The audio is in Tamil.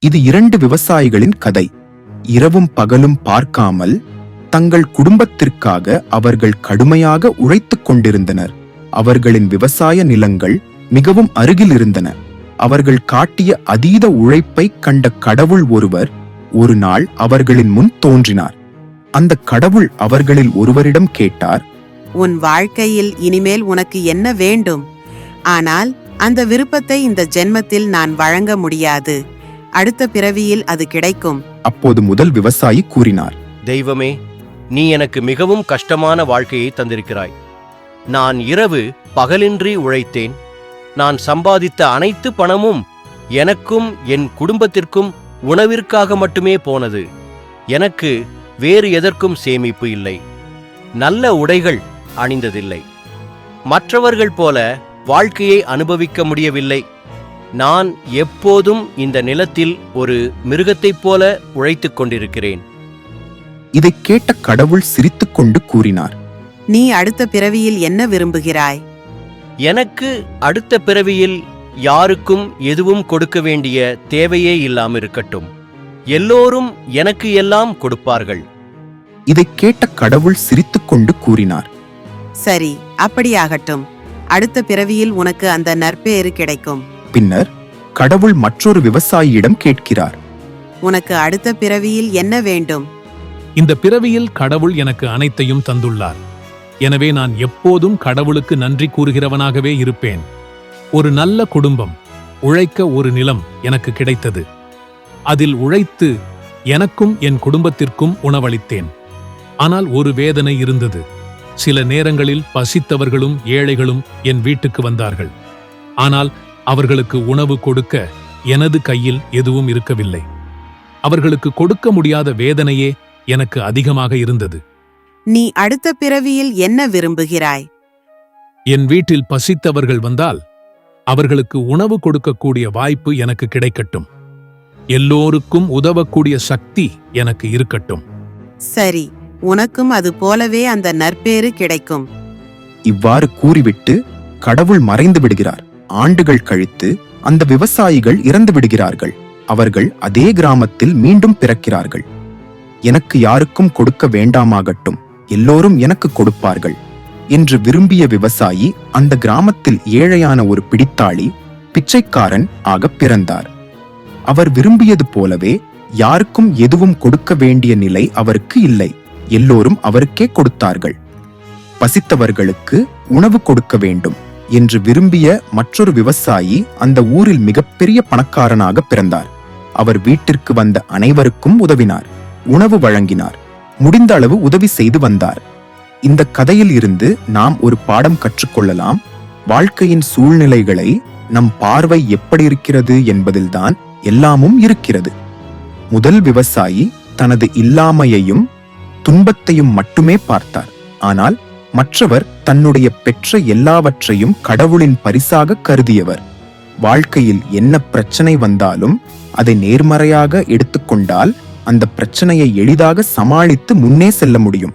இது 2 விவசாயிகளின் கதை. இரவும் பகலும் பார்க்காமல் தங்கள் குடும்பத்திற்காக அவர்கள் கடுமையாக உழைத்துக் கொண்டிருந்தனர். அவர்களின் விவசாய நிலங்கள் மிகவும் அருகில் இருந்தன. அவர்கள் காட்டிய அதீத உழைப்பை கண்ட கடவுள் ஒருவர் ஒரு நாள் அவர்களின் முன் தோன்றினார். அந்த கடவுள் அவர்களில் ஒருவரிடம் கேட்டார், உன் வாழ்க்கையில் இனிமேல் உனக்கு என்ன வேண்டும்? ஆனால் அந்த விருப்பத்தை இந்த ஜென்மத்தில் நான் வழங்க முடியாது. அடுத்த பிறவியில் அது கிடைக்கும். அப்போது முதல் விவசாயி கூறினார், தெய்வமே, நீ எனக்கு மிகவும் கஷ்டமான வாழ்க்கையை தந்திருக்கிறாய். நான் இரவு பகலின்றி உழைத்தேன். நான் சம்பாதித்த அனைத்து பணமும் எனக்கும் என் குடும்பத்திற்கும் உணவிற்காக மட்டுமே போனது. எனக்கு வேறு எதற்கும் சேமிப்பு இல்லை. நல்ல உடைகள் அணிந்ததில்லை. மற்றவர்கள் போல வாழ்க்கையை அனுபவிக்க முடியவில்லை. நான் எப்போதும் இந்த நிலத்தில் ஒரு மிருகத்தைப் போல உழைத்துக் கொண்டிருக்கிறேன். இதைக் கேட்ட கடவுள் சிரித்துக்கொண்டு கூறினார், நீ அடுத்த பிறவியில் என்ன விரும்புகிறாய்? எனக்கு அடுத்த பிறவியில் யாருக்கும் எதுவும் கொடுக்க வேண்டிய தேவையே இல்லாமல் இருக்கட்டும். எல்லோரும் எனக்கு எல்லாம் கொடுப்பார்கள். இதைக் கேட்ட கடவுள் சிரித்துக்கொண்டு கூறினார், சரி, அப்படியாகட்டும். அடுத்த பிறவியில் உனக்கு அந்த நற்பேறு கிடைக்கும். பின்னர் கடவுள் மற்றொரு விவசாயியிடம் கேட்கிறார், உனக்கு அடுத்த பிறவியில் என்ன வேண்டும்? இந்த பிறவியில் கடவுள் எனக்கு அனைத்தையும் தந்துள்ளார். எனவே நான் எப்போதும் கடவுளுக்கு நன்றி கூறுகிறவனாகவே இருப்பேன். ஒரு நல்ல குடும்பம், உழைக்க ஒரு நிலம் எனக்கு கிடைத்தது. அதில் உழைத்து எனக்கும் என் குடும்பத்திற்கும் உணவளித்தேன். ஆனால் ஒரு வேதனை இருந்தது. சில நேரங்களில் பசித்தவர்களும் ஏழைகளும் என் வீட்டுக்கு வந்தார்கள். ஆனால் அவர்களுக்கு உணவு கொடுக்க எனது கையில் எதுவும் இருக்கவில்லை. அவர்களுக்கு கொடுக்க முடியாத வேதனையே எனக்கு அதிகமாக இருந்தது. நீ அடுத்த பிறவியில் என்ன விரும்புகிறாய்? என் வீட்டில் பசித்தவர்கள் வந்தால் அவர்களுக்கு உணவு கொடுக்கக்கூடிய வாய்ப்பு எனக்கு கிடைக்கட்டும். எல்லோருக்கும் உதவக்கூடிய சக்தி எனக்கு இருக்கட்டும். சரி, உனக்கும் அது போலவே அந்த நற்பேறு கிடைக்கும். இவ்வாறு கூறிவிட்டு கடவுள் மறைந்து விடுகிறார். ஆண்டுகள் கழித்து அந்த விவசாயிகள் இறந்து விடுகிறார்கள். அவர்கள் அதே கிராமத்தில் மீண்டும் பிறக்கிறார்கள். எனக்கு யாருக்கும் கொடுக்க வேண்டாமாகட்டும், எல்லோரும் எனக்கு கொடுப்பார்கள் என்று விரும்பிய விவசாயி அந்த கிராமத்தில் ஏழையான ஒரு பிடித்தாளி, பிச்சைக்காரன் ஆக பிறந்தார். அவர் விரும்பியது போலவே யாருக்கும் எதுவும் கொடுக்க வேண்டிய நிலை அவருக்கு இல்லை. எல்லோரும் அவருக்கே கொடுத்தார்கள். பசித்தவர்களுக்கு உணவு கொடுக்க வேண்டும் என்று விரும்பிய மற்றொரு விவசாயி அந்த ஊரில் மிகப்பெரிய பணக்காரனாக பிறந்தார். அவர் வீட்டிற்கு வந்த அனைவருக்கும் உதவினார், உணவு வழங்கினார், முடிந்த அளவு உதவி செய்து வந்தார். இந்த கதையில் இருந்து நாம் ஒரு பாடம் கற்றுக்கொள்ளலாம். வாழ்க்கையின் சூழ்நிலைகளை நம் பார்வை எப்படி இருக்கிறது என்பதில்தான் எல்லாமும் இருக்கிறது. முதல் விவசாயி தனது இல்லாமையையும் துன்பத்தையும் மட்டுமே பார்த்தார். ஆனால் மற்றவர் தன்னுடைய பெற்ற எல்லாவற்றையும் கடவுளின் பரிசாக கருதியவர். வாழ்க்கையில் என்ன பிரச்சனை வந்தாலும் அதை நேர்மறையாக எடுத்துக்கொண்டால் அந்த பிரச்சனையை எளிதாக சமாளித்து முன்னே செல்ல முடியும்.